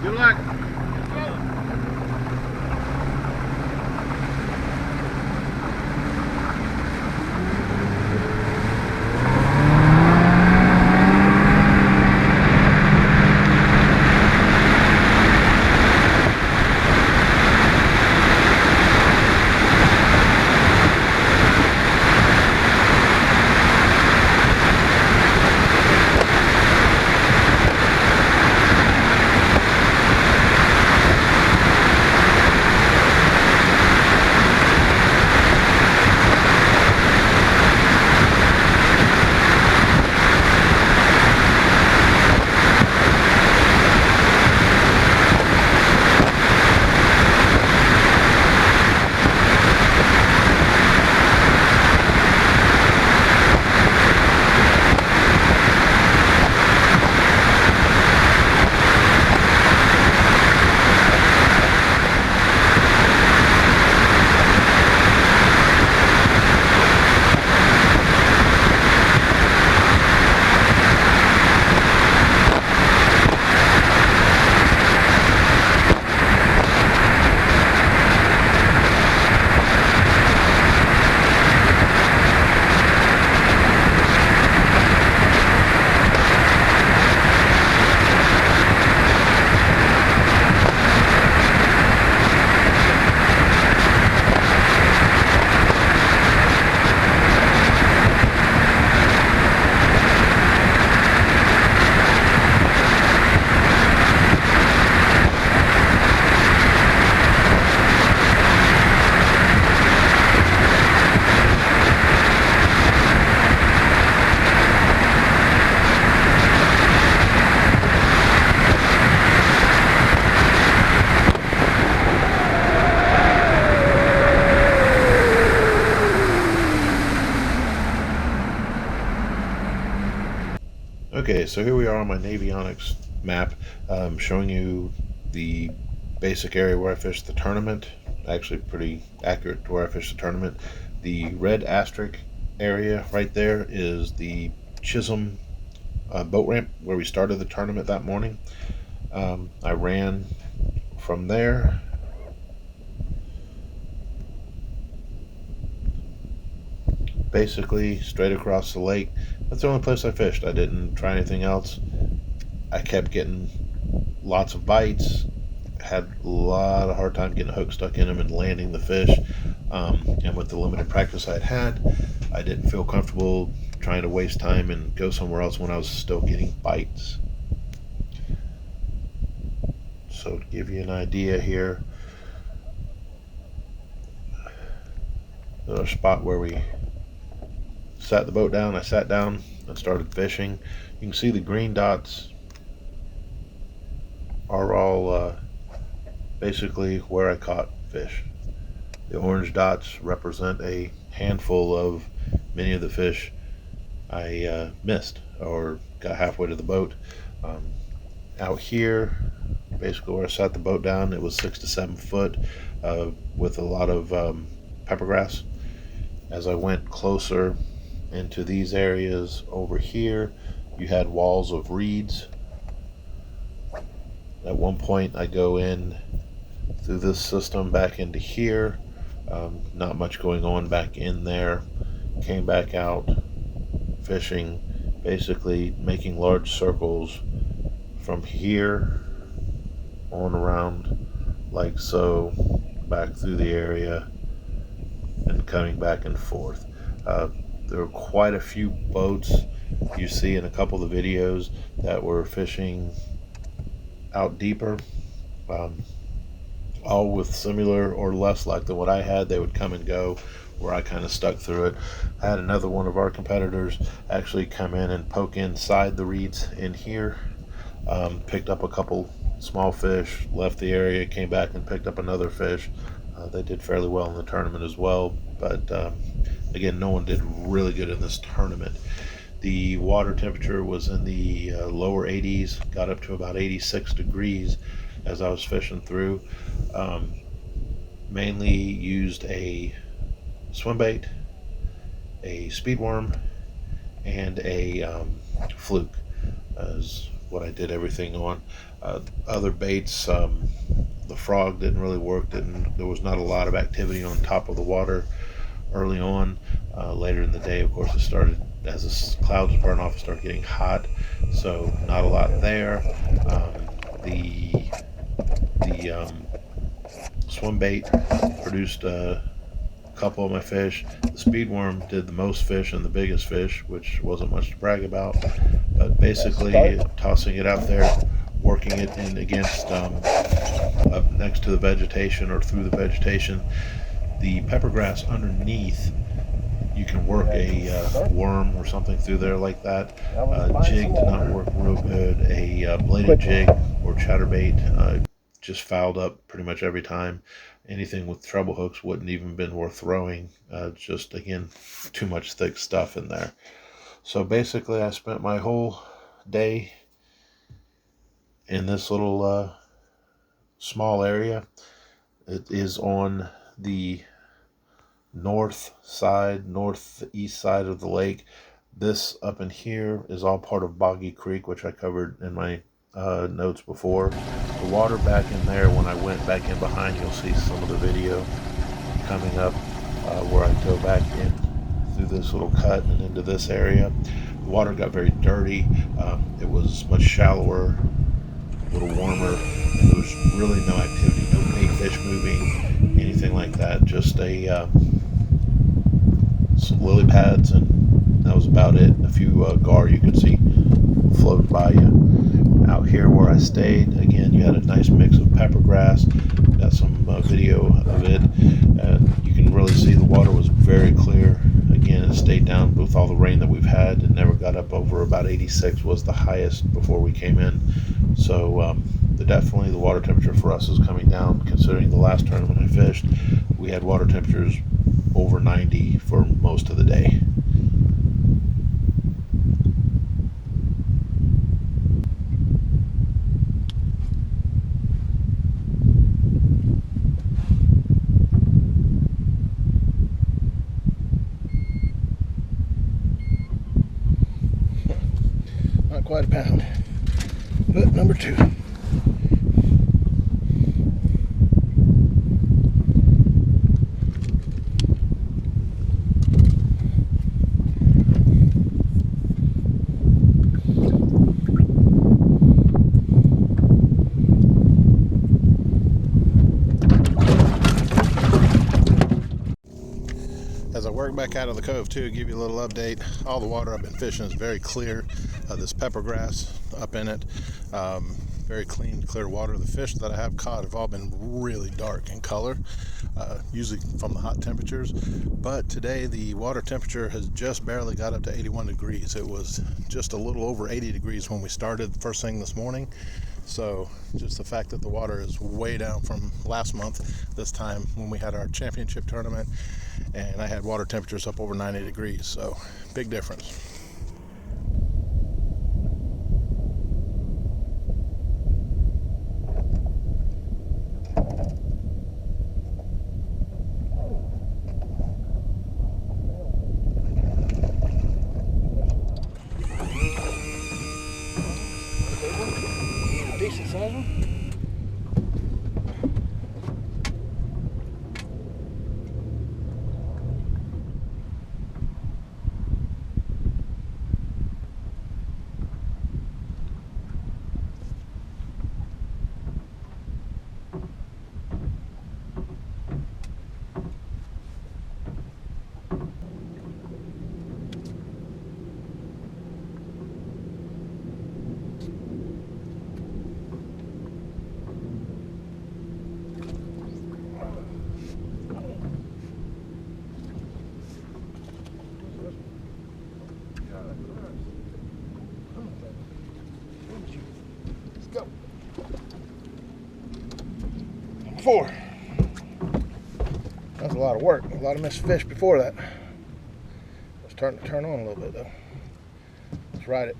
Good luck. Okay, so here we are on my Navionics map, showing you the basic area where I fished the tournament. Actually pretty accurate to where I fished the tournament. The red asterisk area right there is the Chisholm boat ramp where we started the tournament that morning. I ran from there basically straight across the lake. That's the only place I fished. I didn't try anything else. I kept getting lots of bites, had a lot of hard time getting a hook stuck in them and landing the fish, and with the limited practice I'd had, I didn't feel comfortable trying to waste time and go somewhere else when I was still getting bites. So to give you an idea here, another spot where we sat the boat down. I sat down and started fishing. You can see the green dots are all basically where I caught fish. The orange dots represent a handful of many of the fish I missed or got halfway to the boat. Out here, basically where I sat the boat down, it was 6 to 7 foot with a lot of peppergrass. As I went closer into these areas over here, you had walls of reeds. At one point I go in through this system back into here, not much going on back in there. Came back out fishing, basically making large circles from here on around like so, back through the area and coming back and forth. There were quite a few boats you see in a couple of the videos that were fishing out deeper, all with similar or less luck than what I had. They would come and go where I kind of stuck through it. I had another one of our competitors actually come in and poke inside the reeds in here, picked up a couple small fish, left the area, came back and picked up another fish. They did fairly well in the tournament as well, but again, no one did really good in this tournament. The water temperature was in the lower 80s, got up to about 86 degrees as I was fishing through. Mainly used a swim bait, a speed worm, and a fluke as what I did everything on. Other baits, the frog didn't really work. There was not a lot of activity on top of the water early on. Later in the day, of course, it started, as the clouds burn off, it started getting hot, so not a lot there. The swim bait produced a couple of my fish. The speed worm did the most fish and the biggest fish, which wasn't much to brag about, but basically tossing it out there, working it in against up next to the vegetation or through the vegetation. The peppergrass underneath, you can work a worm or something through there like that. Jig did not work real good. A bladed jig or chatterbait just fouled up pretty much every time. Anything with treble hooks wouldn't even been worth throwing. Just, again, too much thick stuff in there. So basically I spent my whole day in this little small area. It is on the northeast side of the lake. This up in here is all part of Boggy Creek, which I covered in my notes before. The water back in there, when I went back in behind, you'll see some of the video coming up where I go back in through this little cut and into this area. The water got very dirty. It was much shallower, a little warmer, and there was really no activity, no bait fish moving, anything like that. Just some lily pads, and that was about it. A few gar you could see floating by you. Out here where I stayed, again, you had a nice mix of peppergrass. Got some video of it. You can really see the water was very clear. Again, it stayed down with all the rain that we've had. It never got up over about 86 was the highest before we came in. So definitely the water temperature for us is coming down. Considering the last tournament I fished, we had water temperatures over 90 for most of the day. Not quite a pound, but number 2. As I work back out of the cove too, give you a little update. All the water I've been fishing is very clear. This peppergrass up in it, very clean, clear water. The fish that I have caught have all been really dark in color, usually from the hot temperatures. But today the water temperature has just barely got up to 81 degrees. It was just a little over 80 degrees when we started first thing this morning. So just the fact that the water is way down from last month, this time when we had our championship tournament, and I had water temperatures up over 90 degrees. So big difference. Decent size one. Go. Number 4. That's a lot of work. A lot of missed fish before that. It's starting to turn on a little bit though. Let's ride it.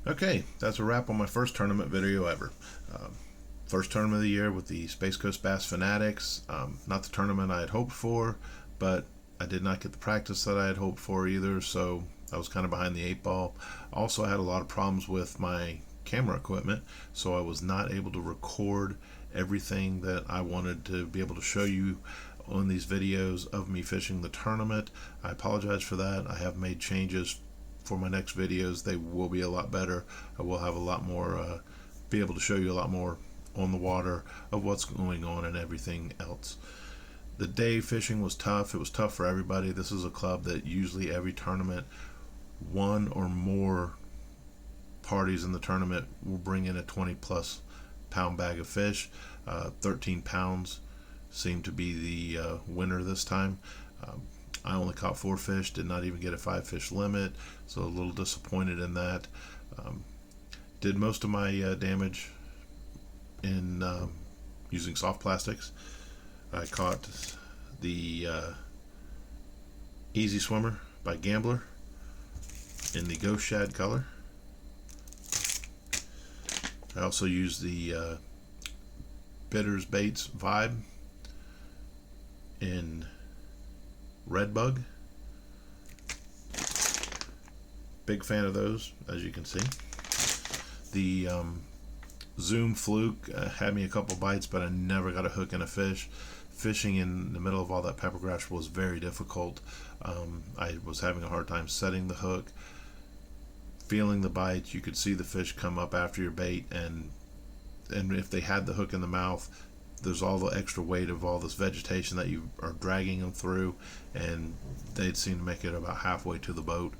Okay, that's a wrap on my first tournament video ever. First tournament of the year with the Space Coast Bass Finatics. Not the tournament I had hoped for, but I did not get the practice that I had hoped for either, so I was kind of behind the 8 ball. Also, I had a lot of problems with my camera equipment, so I was not able to record everything that I wanted to be able to show you on these videos of me fishing the tournament. I apologize for that. I have made changes for my next videos. They will be a lot better. I will have a lot more, be able to show you a lot more on the water of what's going on and everything else. The day fishing was tough. It was tough for everybody. This is a club that usually every tournament, one or more parties in the tournament will bring in a 20+ pound bag of fish. 13 pounds seemed to be the winner this time. I only caught 4 fish, did not even get a 5 fish limit, so a little disappointed in that. Did most of my damage in using soft plastics. I caught the Easy Swimmer by Gambler in the Ghost Shad color. I also used the Bitters Baits Vibe in Red Bug. Big fan of those, as you can see. The Zoom Fluke had me a couple bites, but I never got a hook and a fish. Fishing in the middle of all that peppergrass was very difficult. I was having a hard time setting the hook, feeling the bites. You could see the fish come up after your bait, and if they had the hook in the mouth, there's all the extra weight of all this vegetation that you are dragging them through, and they'd seem to make it about halfway to the boat.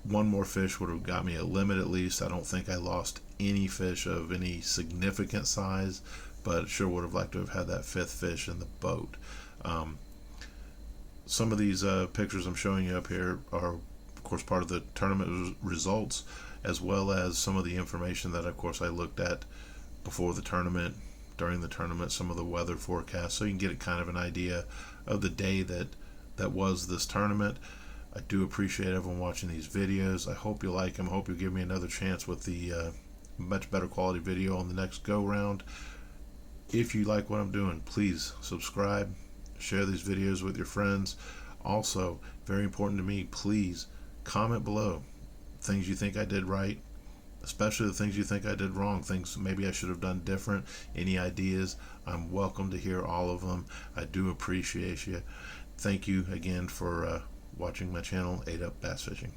One more fish would have got me a limit at least. I don't think I lost any fish of any significant size, but sure would have liked to have had that 5th fish in the boat. Some of these pictures I'm showing you up here are, of course, part of the tournament results, as well as some of the information that, of course, I looked at before the tournament, during the tournament, some of the weather forecasts, so you can get kind of an idea of the day that was this tournament. I do appreciate everyone watching these videos. I hope you like them. I hope you give me another chance with the much better quality video on the next go round. If you like what I'm doing, please subscribe, share these videos with your friends. Also, very important to me, please comment below things you think I did right, especially the things you think I did wrong, things maybe I should have done different. Any ideas, I'm welcome to hear all of them. I do appreciate you. Thank you again for watching my channel, 8 Up Bass Fishing.